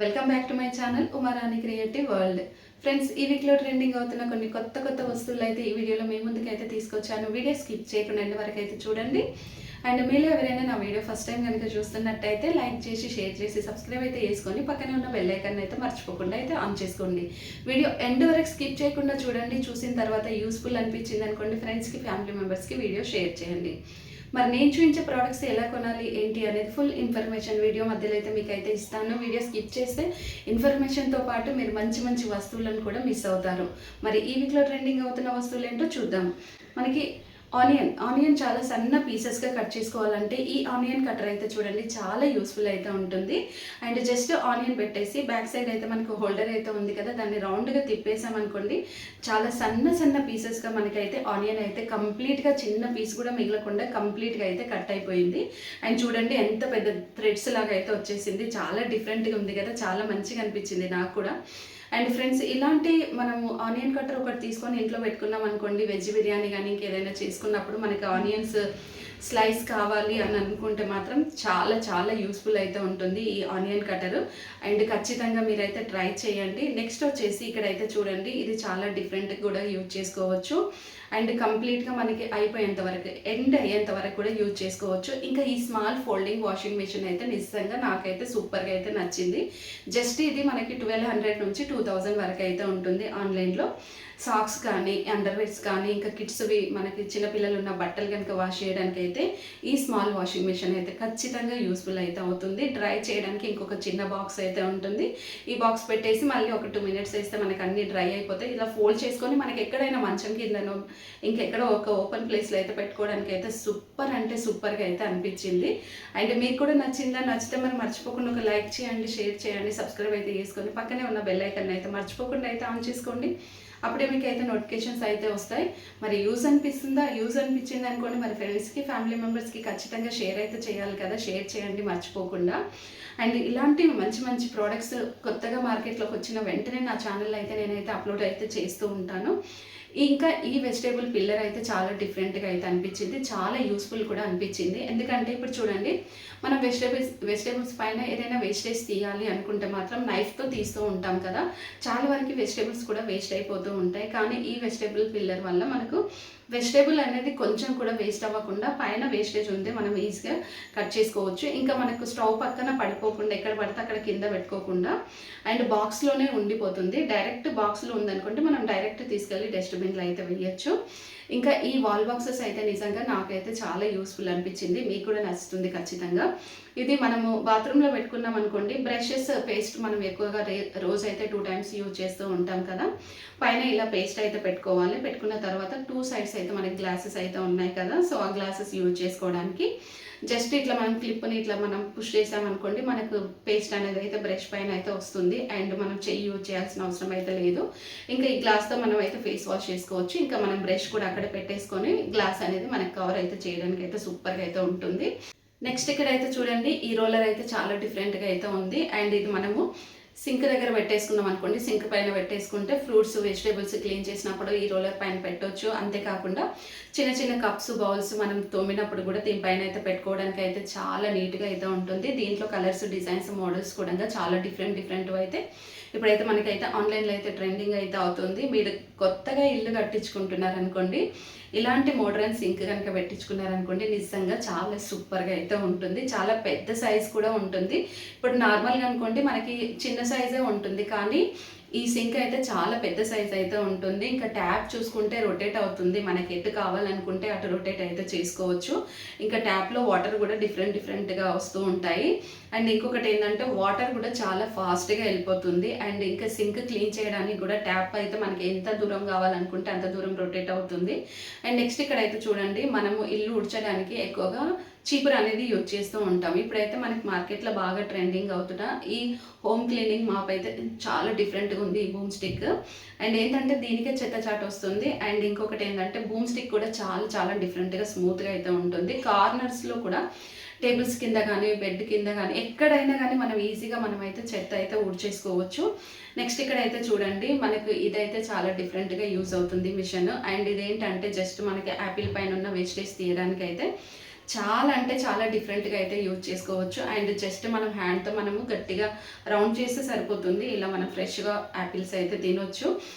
Welcome back to my channel Uma Rani creative world. Friends, ఈ వీక్లో trending అవుతున్న కొన్ని కొత్త వస్తువులు అయితే ఈ వీడియోలో మీ ముందుకు అయితే తీసుకొచ్చాను. వీడియో స్కిప్ చేయకుండా ఎండ్ వరకు అయితే చూడండి. అండ్ మీలో ఎవరైనా నా వీడియో ఫస్ట్ టైం కనుక చూస్తున్నట్టయితే లైక్ చేసి, షేర్ చేసి, సబ్స్క్రైబ్ అయితే చేసుకొని పక్కనే ఉన్న బెల్ ఐకాన్ అయితే మర్చిపోకుండా అయితే ఆన్ చేసుకోండి. వీడియో ఎండ్ వరకు స్కిప్ చేయకుండా చూడండి. చూసిన తర్వాత యూస్ఫుల్ అనిపించింది అనుకోండి, ఫ్రెండ్స్కి, ఫ్యామిలీ మెంబర్స్కి వీడియో షేర్ చేయండి. మరి నేను చూపించే ప్రోడక్ట్స్ ఎలా కొనాలి ఏంటి అనేది ఫుల్ ఇన్ఫర్మేషన్ వీడియో మధ్యలో అయితే మీకు అయితే ఇస్తాను. వీడియో స్కిప్ చేస్తే ఇన్ఫర్మేషన్తో పాటు మీరు మంచి వస్తువులను కూడా మిస్ అవుతారు. మరి ఈ వీక్లో ట్రెండింగ్ అవుతున్న వస్తువులు ఏంటో చూద్దాం. మనకి ఆనియన్ చాలా సన్న పీసెస్గా కట్ చేసుకోవాలంటే ఈ ఆనియన్ కటర్ అయితే చూడండి చాలా యూస్ఫుల్ అయితే ఉంటుంది. అండ్ జస్ట్ ఆనియన్ పెట్టేసి బ్యాక్ సైడ్ అయితే మనకు హోల్డర్ అయితే ఉంది కదా, దాన్ని రౌండ్గా తిప్పేసామనుకోండి, చాలా సన్న పీసెస్గా మనకైతే ఆనియన్ అయితే కంప్లీట్గా చిన్న పీస్ కూడా మిగలకుండా కంప్లీట్గా అయితే కట్ అయిపోయింది. అండ్ చూడండి ఎంత పెద్ద థ్రెడ్స్ లాగా అయితే వచ్చేసింది. చాలా డిఫరెంట్గా ఉంది కదా, చాలా మంచిగా అనిపించింది నాకు కూడా. అండ్ ఫ్రెండ్స్, ఇలాంటి మనము ఆనియన్ కట్టర్ ఒకటి తీసుకొని ఇంట్లో పెట్టుకున్నాం అనుకోండి, వెజ్ బిర్యానీ కానీ ఇంకేదైనా చేసుకున్నప్పుడు మనకి ఆనియన్స్ స్లైస్ కావాలి అని అనుకుంటే మాత్రం చాలా యూస్ఫుల్ అయితే ఉంటుంది ఈ ఆనియన్ కట్టరు. అండ్ ఖచ్చితంగా మీరైతే ట్రై చేయండి. నెక్స్ట్ వచ్చేసి ఇక్కడైతే చూడండి, ఇది చాలా డిఫరెంట్ కూడా యూజ్ చేసుకోవచ్చు. అండ్ కంప్లీట్గా మనకి అయిపోయేంత వరకు, ఎండ్ అయ్యేంత వరకు కూడా యూజ్ చేసుకోవచ్చు. ఇంకా ఈ స్మాల్ ఫోల్డింగ్ వాషింగ్ మిషన్ అయితే నిజంగా నాకైతే సూపర్గా అయితే నచ్చింది. జస్ట్ ఇది మనకి 1200 నుంచి 2000 వరకు అయితే ఉంటుంది ఆన్లైన్లో. సాక్స్ కానీ, అండర్వేర్స్ కానీ, ఇంకా కిడ్స్వి మనకి చిన్నపిల్లలు ఉన్న బట్టలు కనుక వాష్ చేయడానికి అయితే ఈ స్మాల్ వాషింగ్ మిషన్ అయితే ఖచ్చితంగా యూస్ఫుల్ అయితే అవుతుంది. డ్రై చేయడానికి ఇంకొక చిన్న బాక్స్ అయితే ఉంటుంది. ఈ బాక్స్ పెట్టేసి మళ్ళీ ఒక 2 మినిట్స్ వేస్తే మనకి అన్ని డ్రై అయిపోతాయి. ఇలా ఫోల్డ్ చేసుకొని మనకి ఎక్కడైనా మంచం కిందనో ఇంకెక్కడో ఒక ఓపెన్ ప్లేస్లో అయితే పెట్టుకోవడానికి అయితే సూపర్ అంటే సూపర్గా అయితే అనిపించింది. అండ్ మీకు కూడా నచ్చిందా? నచ్చితే మరి మర్చిపోకుండా ఒక లైక్ చేయండి, షేర్ చేయండి, సబ్స్క్రైబ్ అయితే చేసుకొని పక్కనే ఉన్న బెల్ ఐకాన్ అయితే మర్చిపోకుండా అయితే ఆన్ చేసుకోండి. అప్పుడే మీకు అయితే నోటిఫికేషన్స్ అయితే వస్తాయి. మరి యూజ్ అనిపించింది అనుకోండి, మరి ఫ్రెండ్స్కి, ఫ్యామిలీ మెంబర్స్కి ఖచ్చితంగా షేర్ అయితే చేయాలి కదా, షేర్ చేయండి మర్చిపోకుండా. అండ్ ఇలాంటి మంచి ప్రోడక్ట్స్ కొత్తగా మార్కెట్లోకి వచ్చిన వెంటనే నా ఛానల్లో అయితే నేనైతే అప్లోడ్ అయితే చేస్తూ ఉంటాను. ఇంకా ఈ వెజిటేబుల్ పిల్లర్ అయితే చాలా డిఫరెంట్గా అయితే అనిపించింది, చాలా యూస్ఫుల్ కూడా అనిపించింది. ఎందుకంటే ఇప్పుడు చూడండి, మనం వెజిటేబుల్స్ పైన ఏదైనా వేస్టేజ్ తీయాలి అనుకుంటే మాత్రం నైఫ్తో తీస్తూ ఉంటాం కదా, చాలా వరకు వెజిటేబుల్స్ కూడా వేస్ట్ అయిపోతూ ఉంటాయి. కానీ ఈ వెజిటేబుల్ పిల్లర్ వల్ల మనకు వెజిటేబుల్ అనేది కొంచెం కూడా వేస్ట్ అవ్వకుండా పైన వేస్టేజ్ ఉంది మనం ఈజీగా కట్ చేసుకోవచ్చు. ఇంకా మనకు స్టవ్ పక్కన పడిపోకుండా ఎక్కడ పడితే అక్కడ కింద పెట్టుకోకుండా అండ్ బాక్స్లోనే ఉండిపోతుంది. డైరెక్ట్ బాక్స్లో ఉందనుకుంటే మనం డైరెక్ట్ తీసుకెళ్ళి డస్ట్బిన్లో అయితే వేయచ్చు. ఇంకా ఈ వాల్ బాక్సెస్ అయితే నిజంగా నాకైతే చాలా యూస్ఫుల్ అనిపించింది, మీకు కూడా నచ్చుతుంది ఖచ్చితంగా. ఇది మనము బాత్రూంలో పెట్టుకున్నాం అనుకోండి, బ్రషెస్, పేస్ట్ మనం ఎక్కువగా రోజు అయితే 2 టైమ్స్ యూజ్ చేస్తూ ఉంటాం కదా, పైన ఇలా పేస్ట్ అయితే పెట్టుకోవాలి. పెట్టుకున్న తర్వాత 2 సైడ్స్ అయితే మనకి గ్లాసెస్ అయితే ఉన్నాయి కదా, సో ఆ గ్లాసెస్ యూజ్ చేసుకోవడానికి జస్ట్ ఇట్లా మనం క్లిప్ని ఇట్లా మనం పుష్ చేసామనుకోండి, మనకు పేస్ట్ అనేది అయితే బ్రష్ పైన అయితే వస్తుంది. అండ్ మనం చెయ్యి యూజ్ చేయాల్సిన అవసరం అయితే లేదు. ఇంకా ఈ గ్లాస్తో మనం అయితే ఫేస్ వాష్ చేసుకోవచ్చు. ఇంకా మనం బ్రష్ కూడా అక్కడ పెట్టేసుకొని గ్లాస్ అనేది మనకు కవర్ అయితే చేయడానికి అయితే సూపర్గా అయితే ఉంటుంది. నెక్స్ట్ ఇక్కడ అయితే చూడండి, ఈ రోలర్ అయితే చాలా డిఫరెంట్గా అయితే ఉంది. అండ్ ఇది మనము సింక్ దగ్గర పెట్టేసుకున్నాం అనుకోండి, సింక్ పైన పెట్టేసుకుంటే ఫ్రూట్స్, వెజిటేబుల్స్ క్లీన్ చేసినప్పుడు ఈ రోలర్ పైన పెట్టవచ్చు. అంతేకాకుండా చిన్న కప్స్, బౌల్స్ మనం తోమినప్పుడు కూడా దీనిపైన అయితే పెట్టుకోవడానికి అయితే చాలా నీట్గా అయితే ఉంటుంది. దీంట్లో కలర్స్, డిజైన్స్, మోడల్స్ కూడా చాలా డిఫరెంట్ అయితే ఇప్పుడైతే మనకైతే ఆన్లైన్లో అయితే ట్రెండింగ్ అయితే అవుతుంది. మీరు కొత్తగా ఇల్లు కట్టించుకుంటున్నారనుకోండి, ఇలాంటి మోడ్రన్ సింక్ కనుక పెట్టించుకున్నారనుకోండి, నిజంగా చాలా సూపర్గా అయితే ఉంటుంది. చాలా పెద్ద సైజ్ కూడా ఉంటుంది. ఇప్పుడు నార్మల్గా అనుకోండి మనకి చిన్న సైజే ఉంటుంది, కానీ ఈ సింక్ అయితే చాలా పెద్ద సైజ్ అయితే ఉంటుంది. ఇంకా ట్యాప్ చూసుకుంటే రొటేట్ అవుతుంది, మనకి ఎటు కావాలనుకుంటే అటు రొటేట్ అయితే చేసుకోవచ్చు. ఇంకా ట్యాప్లో వాటర్ కూడా డిఫరెంట్గా వస్తూ ఉంటాయి. అండ్ ఇంకొకటి ఏంటంటే వాటర్ కూడా చాలా ఫాస్ట్గా వెళ్ళిపోతుంది. అండ్ ఇంకా సింక్ క్లీన్ చేయడానికి కూడా ట్యాప్ అయితే మనకి ఎంత దూరం కావాలనుకుంటే అంత దూరం రొటేట్ అవుతుంది. అండ్ నెక్స్ట్ ఇక్కడైతే చూడండి, మనము ఇల్లు ఉడ్చడానికి ఎక్కువగా చీపురు అనేది యూజ్ చేస్తూ ఉంటాం. ఇప్పుడైతే మనకి మార్కెట్లో బాగా ట్రెండింగ్ అవుతున్న ఈ హోమ్ క్లీనింగ్ మాప్ అయితే చాలా డిఫరెంట్గా ఉంది, ఈ బూమ్ స్టిక్. అండ్ ఏంటంటే దీనికే చెత్త చాటు వస్తుంది. అండ్ ఇంకొకటి ఏంటంటే బూమ్ స్టిక్ కూడా చాలా డిఫరెంట్గా స్మూత్గా అయితే ఉంటుంది. కార్నర్స్లో కూడా టేబుల్స్ కింద కానీ, బెడ్ కింద కానీ, ఎక్కడైనా కానీ మనం ఈజీగా మనమైతే చెత్త అయితే ఊడ్చేసుకోవచ్చు. నెక్స్ట్ ఇక్కడైతే చూడండి, మనకు ఇదైతే చాలా డిఫరెంట్గా యూజ్ అవుతుంది మిషన్. అండ్ ఇదేంటంటే జస్ట్ మనకి యాపిల్ పైన ఉన్న వేస్టేజ్ తీయడానికి అయితే చాలా అంటే చాలా డిఫరెంట్గా అయితే యూజ్ చేసుకోవచ్చు. అండ్ జస్ట్ మనం హ్యాండ్తో మనము గట్టిగా రౌండ్ చేస్తే సరిపోతుంది. ఇలా మనం ఫ్రెష్గా యాపిల్స్ అయితే తినొచ్చు.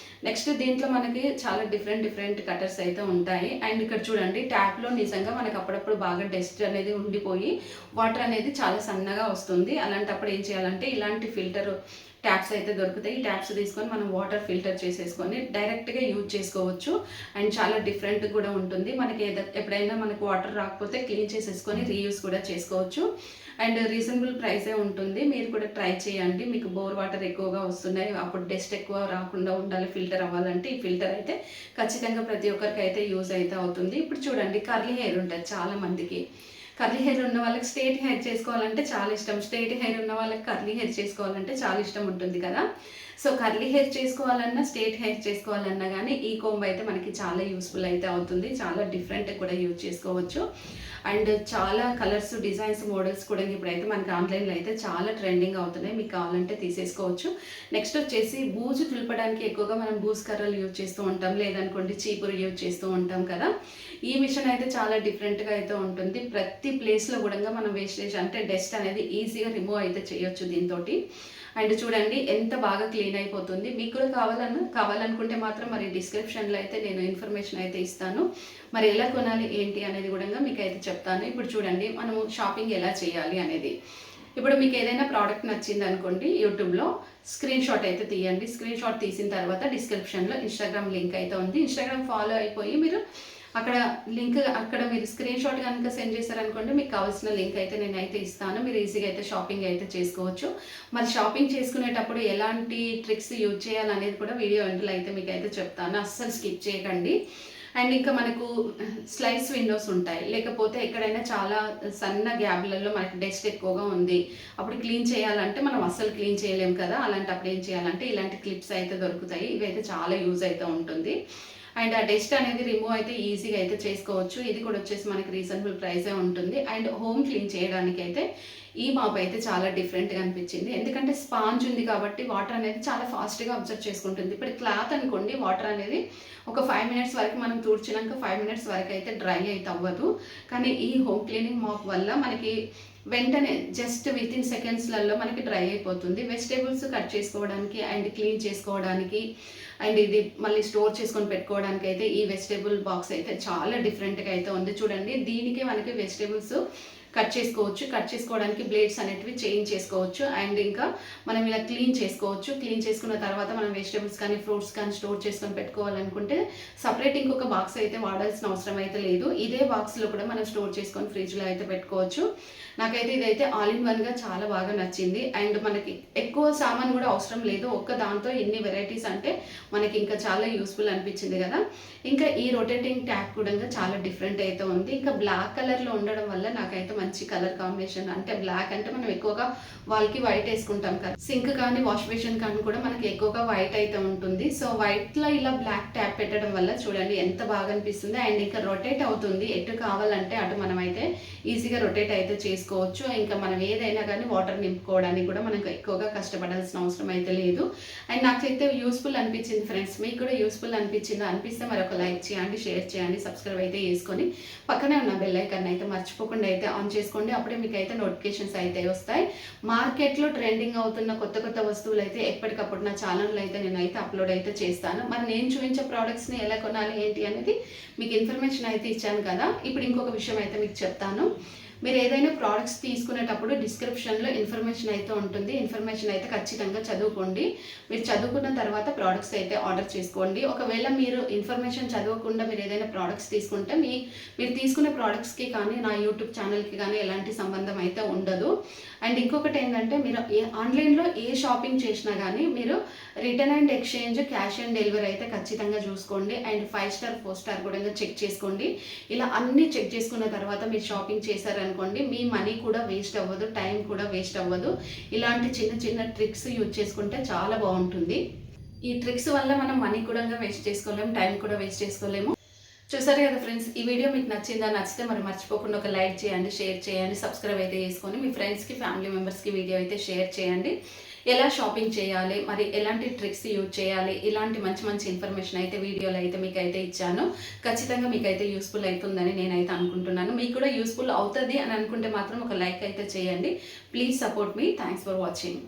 నెక్స్ట్ దీంట్లో మనకి చాలా డిఫరెంట్ కటర్స్ అయితే ఉంటాయి. అండ్ ఇక్కడ చూడండి, ట్యాప్లో నిజంగా మనకు అప్పుడప్పుడు బాగా డస్ట్ అనేది ఉండిపోయి వాటర్ అనేది చాలా సన్నగా వస్తుంది. అలాంటప్పుడు ఏం చేయాలంటే ఇలాంటి ఫిల్టర్ ట్యాప్స్ అయితే దొరుకుతాయి. ఈ ట్యాప్స్ తీసుకొని మనం వాటర్ ఫిల్టర్ చేసేసుకొని డైరెక్ట్గా యూజ్ చేసుకోవచ్చు. అండ్ చాలా డిఫరెంట్ కూడా ఉంటుంది. మనకి ఎప్పుడైనా మనకు వాటర్ రాకపోతే క్లీన్ చేసేసుకొని రీయూజ్ కూడా చేసుకోవచ్చు. అండ్ రీజనబుల్ ప్రైసే ఉంటుంది. మీరు కూడా ట్రై చేయండి. మీకు బోర్ వాటర్ ఎక్కువగా వస్తున్నాయి, అప్పుడు డస్ట్ ఎక్కువ రాకుండా ఉండాలి, ఫిల్టర్ అవ్వాలంటే ఈ ఫిల్టర్ అయితే ఖచ్చితంగా ప్రతి ఒక్కరికి అయితే యూజ్ అయితే అవుతుంది. ఇప్పుడు చూడండి, కర్లీ హెయిర్ ఉంటుంది చాలా మందికి. కర్లీ హెయిర్ ఉన్న వాళ్ళకి స్ట్రైట్ హెయిర్ చేసుకోవాలంటే చాలా ఇష్టం, స్ట్రైట్ హెయిర్ ఉన్న వాళ్ళకి కర్లీ హెయిర్ చేసుకోవాలంటే చాలా ఇష్టం ఉంటుంది కదా. సో కర్లీ హెయిర్ చేసుకోవాలన్నా స్ట్రైట్ హెయిర్ చేసుకోవాలన్నా కానీ ఈ కోంబ్ అయితే మనకి చాలా యూస్ఫుల్ అయితే అవుతుంది. చాలా డిఫరెంట్ కూడా యూజ్ చేసుకోవచ్చు. అండ్ చాలా కలర్స్, డిజైన్స్, మోడల్స్ కూడా ఇప్పుడైతే మనకి ఆన్లైన్లో అయితే చాలా ట్రెండింగ్ అవుతున్నాయి. మీకు కావాలంటే తీసేసుకోవచ్చు. నెక్స్ట్ వచ్చేసి బూజు తులపడానికి ఎక్కువగా మనం బూజు కర్రలు యూజ్ చేస్తూ ఉంటాం, లేదనుకోండి చీపురు యూజ్ చేస్తూ ఉంటాం కదా. ఈ మిషన్ అయితే చాలా డిఫరెంట్గా అయితే ఉంటుంది. ప్రతి ప్లేస్లో కూడా మనం వేస్టేజ్ అంటే డస్ట్ అనేది ఈజీగా రిమూవ్ అయితే చేయొచ్చు దీంతో. అండ్ చూడండి ఎంత బాగా క్లీన్ అయిపోతుంది. మీకు కూడా కావాలనుకుంటే మాత్రం మరి డిస్క్రిప్షన్లో అయితే నేను ఇన్ఫర్మేషన్ అయితే ఇస్తాను. మరి ఎలా కొనాలి ఏంటి అనేది కూడా మీకు అయితే చెప్తాను. ఇప్పుడు చూడండి, మనము షాపింగ్ ఎలా చేయాలి అనేది. ఇప్పుడు మీకు ఏదైనా ప్రోడక్ట్ నచ్చింది అనుకోండి, యూట్యూబ్లో స్క్రీన్ షాట్ అయితే తీయండి. స్క్రీన్ షాట్ తీసిన తర్వాత డిస్క్రిప్షన్లో ఇన్స్టాగ్రామ్ లింక్ అయితే ఉంది. ఇన్స్టాగ్రామ్ ఫాలో అయిపోయి మీరు అక్కడ మీరు స్క్రీన్ షాట్ కనుక సెండ్ చేశారనుకోండి, మీకు కావాల్సిన లింక్ అయితే నేనైతే ఇస్తాను. మీరు ఈజీగా అయితే షాపింగ్ అయితే చేసుకోవచ్చు. మరి షాపింగ్ చేసుకునేటప్పుడు ఎలాంటి ట్రిక్స్ యూజ్ చేయాలనేది కూడా వీడియో ఎండ్లో అయితే మీకు అయితే చెప్తాను. అస్సలు స్కిప్ చేయకండి. అండ్ ఇంకా మనకు స్లైడ్స్ విండోస్ ఉంటాయి, లేకపోతే ఎక్కడైనా చాలా సన్న గ్యాప్లలో మనకి డస్ట్ ఎక్కువగా ఉంది, అప్పుడు క్లీన్ చేయాలంటే మనం అస్సలు క్లీన్ చేయలేము కదా. అలాంటప్పుడు ఏం చేయాలంటే ఇలాంటి క్లిప్స్ అయితే దొరుకుతాయి. ఇవైతే చాలా యూజ్ అయితే ఉంటుంది. అండ్ ఆ డస్ట్ అనేది రిమూవ్ అయితే ఈజీగా అయితే చేసుకోవచ్చు. ఇది కూడా వచ్చేసి మనకి రీజనబుల్ ప్రైసే ఉంటుంది. అండ్ హోమ్ క్లీన్ చేయడానికి అయితే ఈ మాప్ అయితే చాలా డిఫరెంట్గా అనిపించింది. ఎందుకంటే స్పాంజ్ ఉంది కాబట్టి వాటర్ అనేది చాలా ఫాస్ట్గా అబ్జర్వ్ చేసుకుంటుంది. ఇప్పుడు క్లాత్ అనుకోండి, వాటర్ అనేది ఒక 5 మినిట్స్ వరకు మనం తుడిచినాక 5 మినిట్స్ వరకు అయితే డ్రై అయితే అవ్వదు. కానీ ఈ హోమ్ క్లీనింగ్ మాప్ వల్ల మనకి వెంటనే జస్ట్ వితిన్ సెకండ్స్లలో మనకి డ్రై అయిపోతుంది. వెజిటేబుల్స్ కట్ చేసుకోవడానికి అండ్ క్లీన్ చేసుకోవడానికి అండ్ ఇది మళ్ళీ స్టోర్ చేసుకొని పెట్టుకోవడానికి అయితే ఈ వెజిటేబుల్ బాక్స్ అయితే చాలా డిఫరెంట్గా అయితే ఉంది. చూడండి, దీనికి మనకి వెజిటేబుల్స్ కట్ చేసుకోవడానికి బ్లేడ్స్ అనేటివి చేంజ్ చేసుకోవచ్చు. అండ్ ఇంకా మనం ఇలా క్లీన్ చేసుకోవచ్చు. క్లీన్ చేసుకున్న తర్వాత మనం వెజిటేబుల్స్ కానీ ఫ్రూట్స్ కానీ స్టోర్ చేసుకొని పెట్టుకోవాలనుకుంటే సపరేట్ ఇంకొక బాక్స్ అయితే వాడాల్సిన అవసరం అయితే లేదు. ఇదే బాక్స్లో కూడా మనం స్టోర్ చేసుకొని ఫ్రిడ్జ్లో అయితే పెట్టుకోవచ్చు. నాకైతే ఇదైతే ఆల్ ఇన్ వన్గా చాలా బాగా నచ్చింది. అండ్ మనకి ఎక్కువ సామాన్ కూడా అవసరం లేదు. ఒక్క దాంతో ఇన్ని వెరైటీస్ అంటే మనకి ఇంకా చాలా యూస్ఫుల్ అనిపించింది కదా. ఇంకా ఈ రొటేటింగ్ ట్యాప్ కూడా చాలా డిఫరెంట్ అయితే ఉంది. ఇంకా బ్లాక్ కలర్లో ఉండడం వల్ల నాకైతే మంచి కలర్ కాంబినేషన్. అంటే బ్లాక్ అంటే మనం ఎక్కువగా వాల్కి వైట్ వేసుకుంటాం కదా, సింక్ కానీ వాష్ బేసిన్ కానీ కూడా మనకి ఎక్కువగా వైట్ అయితే ఉంటుంది. సో వైట్లో ఇలా బ్లాక్ ట్యాప్ పెట్టడం వల్ల చూడండి ఎంత బాగా అనిపిస్తుంది. అండ్ ఇంకా రొటేట్ అవుతుంది, ఎటు కావాలంటే అటు మనం అయితే ఈజీగా రొటేట్ అయితే చేసుకోవచ్చు. ఇంకా మనం ఏదైనా కానీ వాటర్ నింపుకోవడానికి కూడా మనకు ఎక్కువగా కష్టపడాల్సిన అవసరం అయితే లేదు. అండ్ నాకైతే యూస్ఫుల్ అనిపించింది ఫ్రెండ్స్. మీకు కూడా యూస్ఫుల్ అనిపిస్తే మరొక లైక్ చేయండి, షేర్ చేయండి, సబ్స్క్రైబ్ అయితే చేసుకొని పక్కనే ఉన్న బెల్ ఐకాన్ అయితే మర్చిపోకుండా అయితే ఆన్ చేసుకోండి. అప్పుడే మీకు అయితే నోటిఫికేషన్స్ అయితే వస్తాయి. మార్కెట్లో ట్రెండింగ్ అవుతున్న కొత్త వస్తువులు అయితే ఎప్పటికప్పుడు నా ఛానల్లో అయితే నేనైతే అప్లోడ్ అయితే చేస్తాను. మరి నేను చూపించే ప్రోడక్ట్స్ని ఎలా కొనాలి ఏంటి అనేది మీకు ఇన్ఫర్మేషన్ అయితే ఇచ్చాను కదా. ఇప్పుడు ఇంకొక విషయం అయితే మీకు చెప్తాను. మీరు ఏదైనా ప్రోడక్ట్స్ తీసుకునేటప్పుడు డిస్క్రిప్షన్లో ఇన్ఫర్మేషన్ అయితే ఉంటుంది. ఇన్ఫర్మేషన్ అయితే ఖచ్చితంగా చదువుకోండి. మీరు చదువుకున్న తర్వాత ప్రోడక్ట్స్ అయితే ఆర్డర్ చేసుకోండి. ఒకవేళ మీరు ఇన్ఫర్మేషన్ చదవకుండా మీరు ఏదైనా ప్రోడక్ట్స్ తీసుకుంటే మీరు తీసుకునే ప్రోడక్ట్స్కి కానీ నా యూట్యూబ్ ఛానల్కి కానీ ఎలాంటి సంబంధం అయితే ఉండదు. అండ్ ఇంకొకటి ఏంటంటే, మీరు ఆన్లైన్లో ఏ షాపింగ్ చేసినా కానీ మీరు return and exchange, cash on delivery అయితే ఖచ్చితంగా చూసుకోండి. అండ్ 5 స్టార్ 4 స్టార్ కూడా చెక్ చేసుకోండి. ఇలా అన్నీ చెక్ చేసుకున్న తర్వాత మీరు షాపింగ్ చేశారనుకోండి, మీ మనీ కూడా వేస్ట్ అవ్వదు, టైం కూడా వేస్ట్ అవ్వదు. ఇలాంటి చిన్న ట్రిక్స్ యూజ్ చేసుకుంటే చాలా బాగుంటుంది. ఈ ట్రిక్స్ వల్ల మనం మనీ కూడా వేస్ట్ చేసుకోలేము, టైం కూడా వేస్ట్ చేసుకోలేము. చూసారు కదా ఫ్రెండ్స్, ఈ వీడియో మీకు నచ్చిందా? నచ్చితే మరి మర్చిపోకుండా ఒక లైక్ చేయండి, షేర్ చేయండి, సబ్స్క్రైబ్ అయితే చేసుకొని మీ ఫ్రెండ్స్కి, ఫ్యామిలీ మెంబర్స్కి వీడియో అయితే షేర్ చేయండి. ఎలా షాపింగ్ చేయాలి, మరి ఎలాంటి ట్రిక్స్ యూజ్ చేయాలి, ఇలాంటి మంచి మంచి ఇన్ఫర్మేషన్ అయితే వీడియోలో అయితే మీకైతే ఇచ్చాను. ఖచ్చితంగా మీకైతే యూస్ఫుల్ అవుతుందని నేనైతే అనుకుంటున్నాను. మీకు కూడా యూస్ఫుల్ అవుతుంది అని అనుకుంటే మాత్రం ఒక లైక్ అయితే చేయండి. Please support me. Thanks for watching.